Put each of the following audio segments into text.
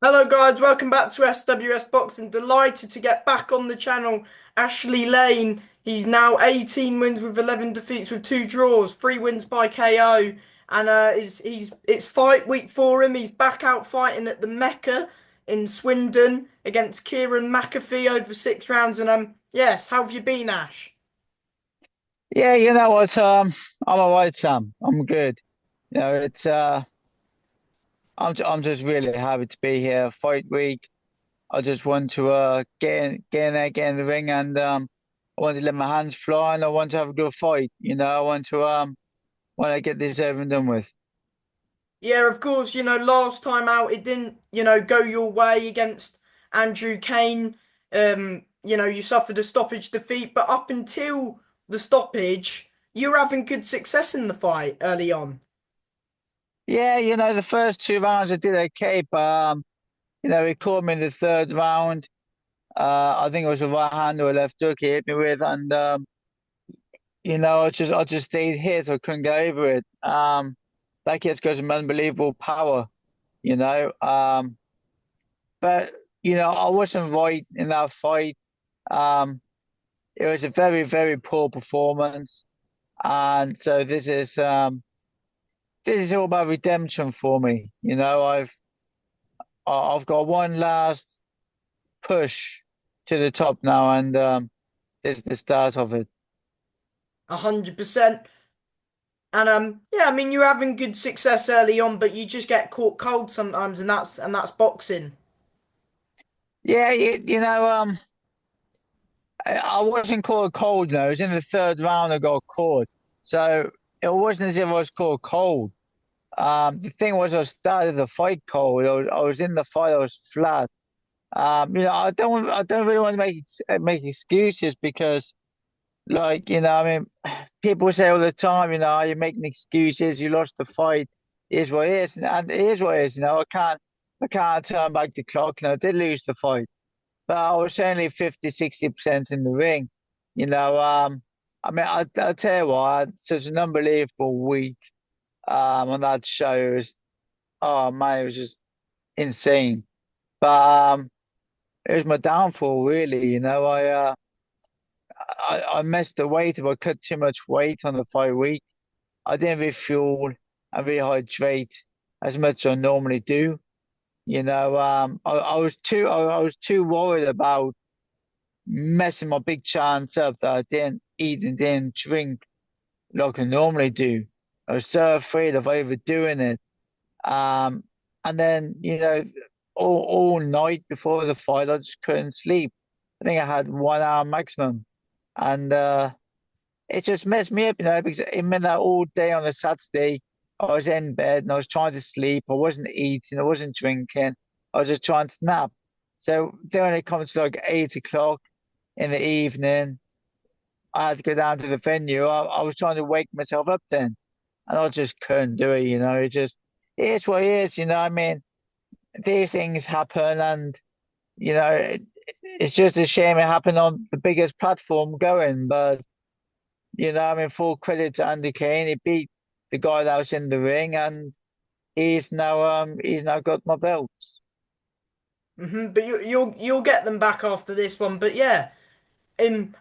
Hello guys, welcome back to SWS Boxing. Delighted to get back on the channel. Ashley Lane, he's now 18 wins with 11 defeats with 2 draws, 3 wins by KO, and it's fight week for him. He's back out fighting at the Mecca in Swindon against Kieran McAfee over 6 rounds. And yes, how have you been, Ash? Yeah, you know what? I'm all right, Sam. I'm good. You know, I'm just really happy to be here. Fight week. I just want to get in there, get in the ring, and I want to let my hands fly, and I want to have a good fight. I want to get this over and done with. Yeah, of course, last time out it didn't, go your way against Andrew Kane. You suffered a stoppage defeat, but up until the stoppage, you were having good success in the fight early on. Yeah, the first 2 rounds I did okay, but he caught me in the third round. I think it was a right hand or a left hook he hit me with, and I just stayed hit. I couldn't get over it. That kid's got some unbelievable power, you know. But I wasn't right in that fight. Um, it was a very, very poor performance, and so this is all about redemption for me. I've got one last push to the top now, and this is the start of it. 100%. And yeah, I mean you're having good success early on, but you just get caught cold sometimes, and that's boxing. Yeah, I wasn't caught cold, no. It was in the third round I got caught. So it wasn't as if I was caught cold. The thing was I started the fight cold. I was in the fight, I was flat. I don't really want to make excuses because I mean, people say all the time, you're making excuses, you lost the fight, it is what it is, and it is what it is, I can't turn back the clock. I did lose the fight. But I was only 50, 60% in the ring. I mean, I'll tell you what, I had such an unbelievable week on that show. Oh man, it was just insane. But it was my downfall, really. I missed the weight. If I cut too much weight on the fight week, I didn't refuel and rehydrate as much as I normally do. I was too worried about messing my big chance up that I didn't eat and didn't drink like I normally do. I was so afraid of overdoing it. Um, and then, all night before the fight, I just couldn't sleep. I think I had 1 hour maximum. And it just messed me up, because it meant that all day on a Saturday, I was in bed and I was trying to sleep. I wasn't eating, I wasn't drinking. I was just trying to nap. So then when it comes to like 8 o'clock in the evening, I had to go down to the venue. I was trying to wake myself up then, and I just couldn't do it. It is what it is. I mean, these things happen, and it's just a shame it happened on the biggest platform going. But I mean, full credit to Andy Kane. He beat the guy that was in the ring, and he's now got my belt. But you'll get them back after this one. But yeah.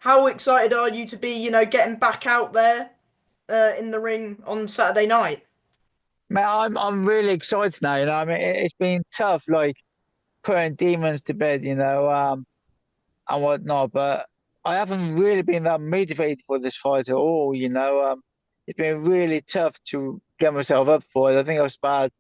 How excited are you to be, getting back out there in the ring on Saturday night? Man, I'm really excited now. I mean, it's been tough, like putting demons to bed. And whatnot. But I haven't really been that motivated for this fight at all. It's been really tough to get myself up for it. I think I've sparred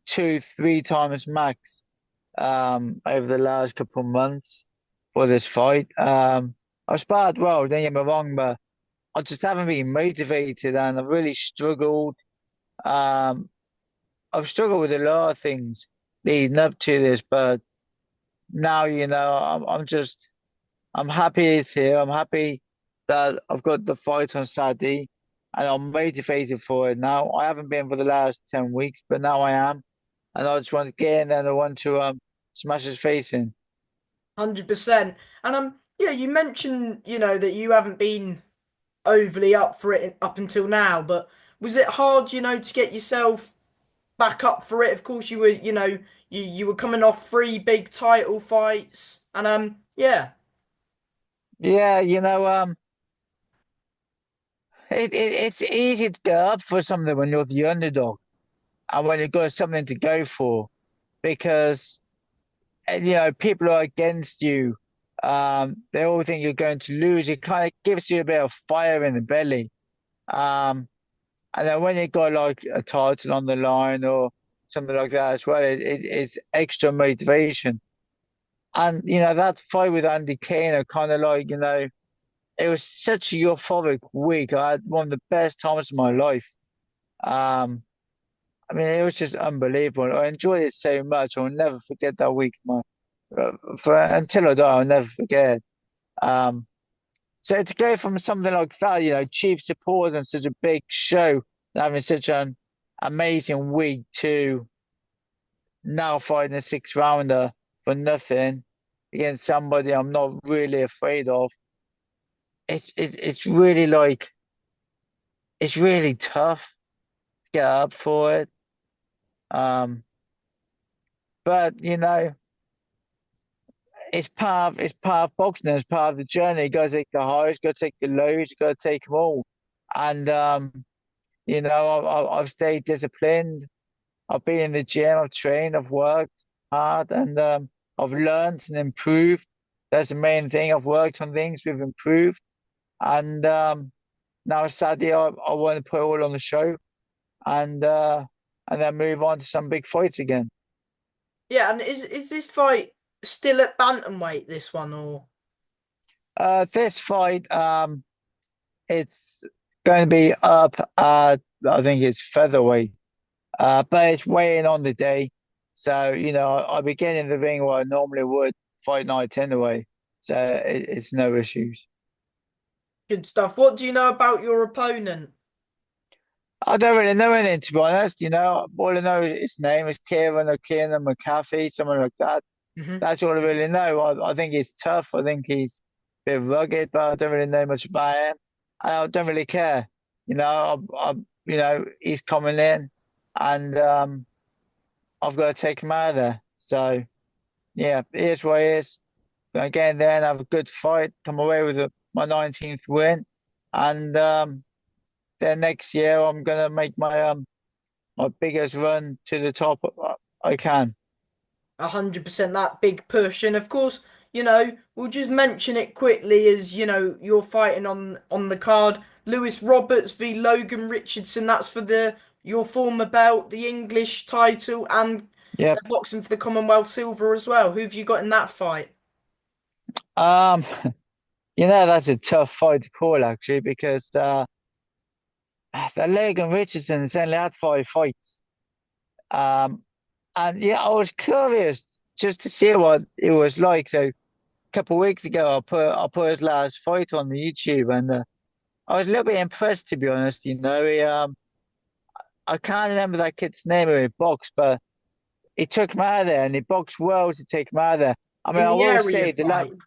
two, three times max over the last couple of months for this fight. I've sparred well, don't get me wrong, but I just haven't been motivated, and I've really struggled. Um, I've struggled with a lot of things leading up to this, but now I'm happy it's here. I'm happy that I've got the fight on Saturday and I'm motivated for it now. I haven't been for the last 10 weeks, but now I am. And I just want to get in there and I want to smash his face in. 100%. And yeah, you mentioned, that you haven't been overly up for it up until now, but was it hard, to get yourself back up for it. Of course, you were, you were coming off three big title fights, and yeah. Yeah, it's easy to get up for something when you're the underdog and when you've got something to go for because people are against you. They all think you're going to lose. It kind of gives you a bit of fire in the belly. Um, and then when you got like a title on the line or something like that as well, it's extra motivation. And that fight with Andy Kane, I kind of like, it was such a euphoric week. I had one of the best times of my life. Um, I mean, it was just unbelievable. I enjoyed it so much. I'll never forget that week. For until I die, I'll never forget. Um, so to go from something like that, chief support and such a big show, having such an amazing week to now fighting a six rounder for nothing against somebody I'm not really afraid of. It's really like it's really tough to get up for it. Um, but it's part of boxing. It's part of the journey. You got to take the highs, got to take the lows, you got to take them all. And I've stayed disciplined. I've been in the gym. I've trained. I've worked hard, and I've learned and improved. That's the main thing. I've worked on things. We've improved, and now sadly, I want to put it all on the show, and uh, and then move on to some big fights again. Yeah, and is this fight still at bantamweight, this one, or? This fight, it's going to be up at I think it's featherweight, but it's weighing on the day, so I'll be getting in the ring where I normally would fight night anyway, so it's no issues. Good stuff. What do you know about your opponent? I don't really know anything to be honest. All I know is his name is Kieran McAfee, something like that. Hmm. That's all I really know. I think he's tough. I think he's a bit rugged, but I don't really know much about him. And I don't really care. He's coming in, and I've got to take him out of there. So yeah, here's what it is. Gonna get in there and have a good fight. Come away with my 19th win, and then next year I'm gonna make my biggest run to the top I can. 100% that big push. And of course, we'll just mention it quickly as, you're fighting on the card. Lewis Roberts v Logan Richardson. That's for the your former belt, the English title, and Yep. they're boxing for the Commonwealth silver as well. Who have you got in that fight? Um, that's a tough fight to call actually because the Logan Richardson's only had 5 fights. Um, and yeah, I was curious just to see what it was like. So a couple of weeks ago, I put his last fight on the YouTube, and I was a little bit impressed to be honest. I can't remember that kid's name who he boxed, but he took him out of there, and he boxed well to take him out of there. I mean, In I the will area say the lad, fight.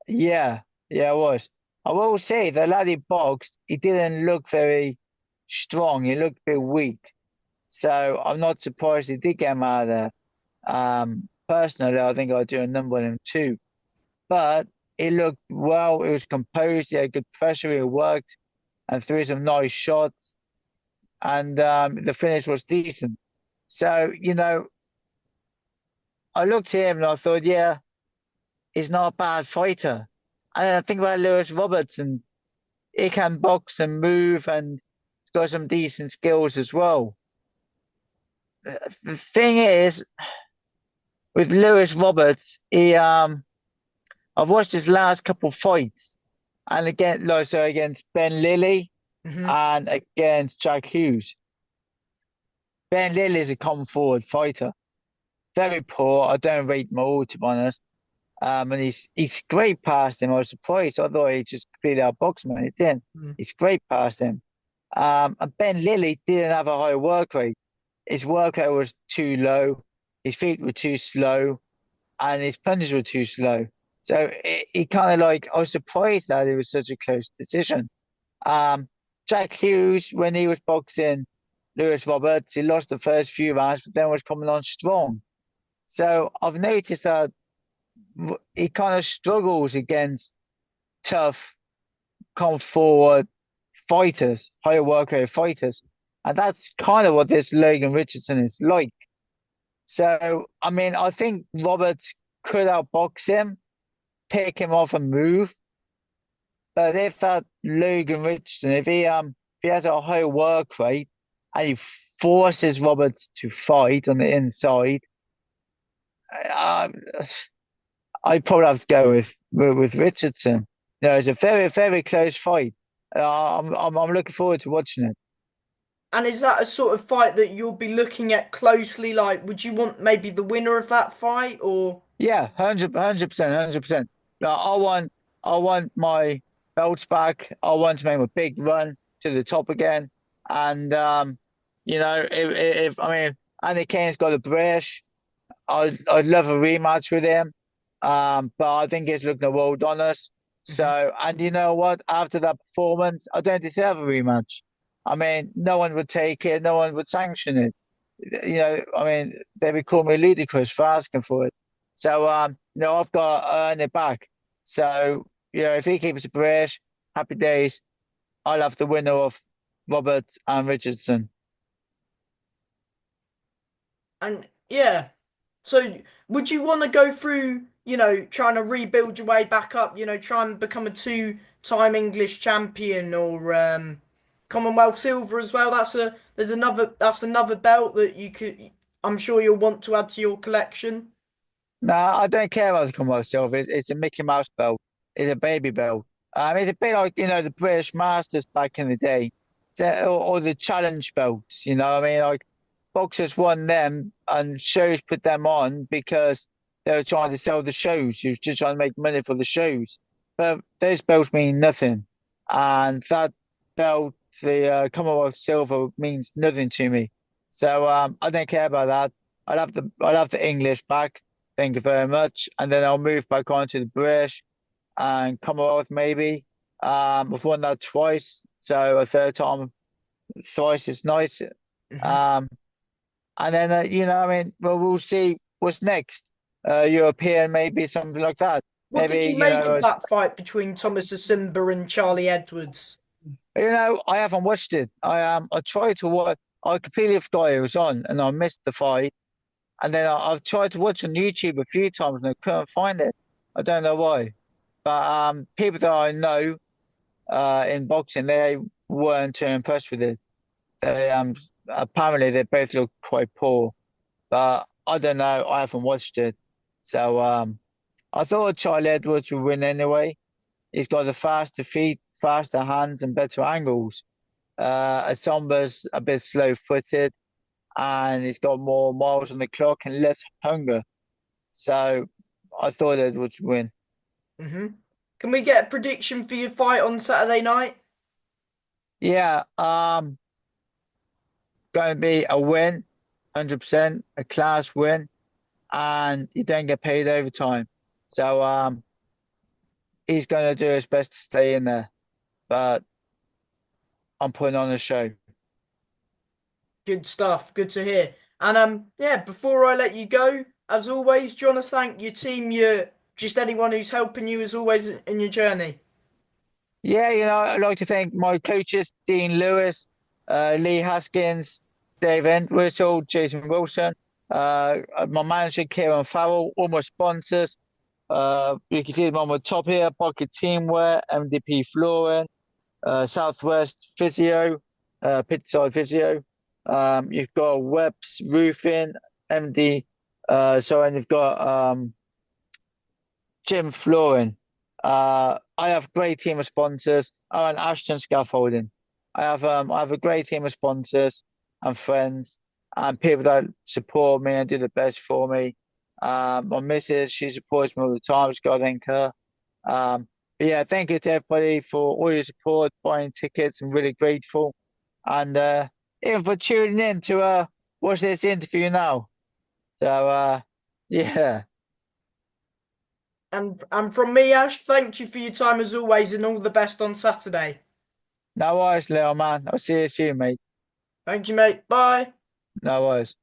yeah, yeah, it was. I will say the lad he boxed, he didn't look very strong. He looked a bit weak. So I'm not surprised he did get him out of there. Personally, I think I'd do a number on him too. But he looked well, he was composed, he had good pressure, he worked and threw some nice shots, and the finish was decent. So, I looked at him and I thought, yeah, he's not a bad fighter. And I think about Lewis Robertson, he can box and move and got some decent skills as well. The thing is, with Lewis Roberts, I've watched his last couple fights, and again, like so against Ben Lilly Hmm. and against Jack Hughes. Ben Lilly is a come forward fighter, very poor. I don't rate him at all, to be honest. And he's scraped past him. I was surprised. I thought he just completely outboxed him, and he didn't. He scraped past him. And Ben Lilly didn't have a high work rate. His work rate was too low. His feet were too slow, and his punches were too slow. So he kind of like I was surprised that it was such a close decision. Um, Jack Hughes, when he was boxing Lewis Roberts. He lost the first few rounds, but then was coming on strong. So I've noticed that he kind of struggles against tough, come forward fighters, higher work rate fighters. And that's kind of what this Logan Richardson is like. So, I mean, I think Roberts could outbox him, pick him off and move. But if that Logan Richardson, if he has a high work rate and he forces Roberts to fight on the inside, I, I'd probably have to go with Richardson. It's a very, very close fight. I'm looking forward to watching it. And is that a sort of fight that you'll be looking at closely? Like, would you want maybe the winner of that fight or? Yeah, 100%, 100%. I want my belts back. I want to make a big run to the top again. And if I mean Andy Kane's got a brace, I'd love a rematch with him. But I think he's looking well on us. Mhm. So, and you know what? After that performance, I don't deserve a rematch. I mean, no one would take it. No one would sanction it. I mean, they would call me ludicrous for asking for it. So, I've got to earn it back. So, if he keeps a brace, happy days. I'll have the winner of Roberts and Richardson. And yeah. So would you want to go through, trying to rebuild your way back up, try and become a two-time English champion or Commonwealth silver as well? That's another belt that you could I'm sure you'll want to add to your collection. No, I don't care about the Commonwealth Silver. It's a Mickey Mouse belt. It's a baby belt. It's a bit like, the British Masters back in the day. Or the challenge belts, I mean, like boxers won them and shows put them on because they were trying to sell the shows. You was just trying to make money for the shows. But those belts mean nothing. And that belt, the Commonwealth Silver, means nothing to me. So I don't care about that. I'll have the English back. Thank you very much. And then I'll move back on to the British and Commonwealth maybe. I've won that twice, so a third time, thrice is nice. Hmm. Um, and then I mean, well, we'll see what's next. European, maybe something like that. What did Maybe you make of that fight between Thomas Asimba and Charlie Edwards? I haven't watched it. I tried to watch. I completely forgot it was on, and I missed the fight. And then I've tried to watch on YouTube a few times, and I couldn't find it. I don't know why. But people that I know in boxing, they weren't too impressed with it. They apparently they both look quite poor, but I don't know. I haven't watched it, so I thought Charlie Edwards would win anyway. He's got the faster feet, faster hands, and better angles. Asomba's a bit slow-footed, and he's got more miles on the clock and less hunger. So I thought Edwards would win. Hmm. Can we get a prediction for your fight on Saturday night? Yeah, going to be a win, 100%, a class win, and you don't get paid overtime. So he's going to do his best to stay in there, but I'm putting on a show. Good stuff. Good to hear. And yeah, before I let you go, as always, do you want to thank your team, just anyone who's helping you as always in your journey? Yeah, I'd like to thank my coaches, Dean Lewis, Lee Haskins, Dave Entwistle, Jason Wilson, my manager, Kieran Farrell, all my sponsors. You can see them on the top here, Pocket Teamwear, MDP Flooring, Southwest Physio, Pittside Physio. You've got Webb's Roofing, MD, and you've got Jim Flooring. I have a great team of sponsors. Oh, and Ashton Scaffolding. I have a great team of sponsors and friends and people that support me and do the best for me. My missus, she supports me all the time. Just gotta thank her. But yeah, thank you to everybody for all your support, buying tickets. I'm really grateful. And even for tuning in to watch this interview now. So yeah. And from me, Ash, thank you for your time as always, and all the best on Saturday. No worries, little man. I'll see you soon, mate. Thank you, mate. Bye. No worries.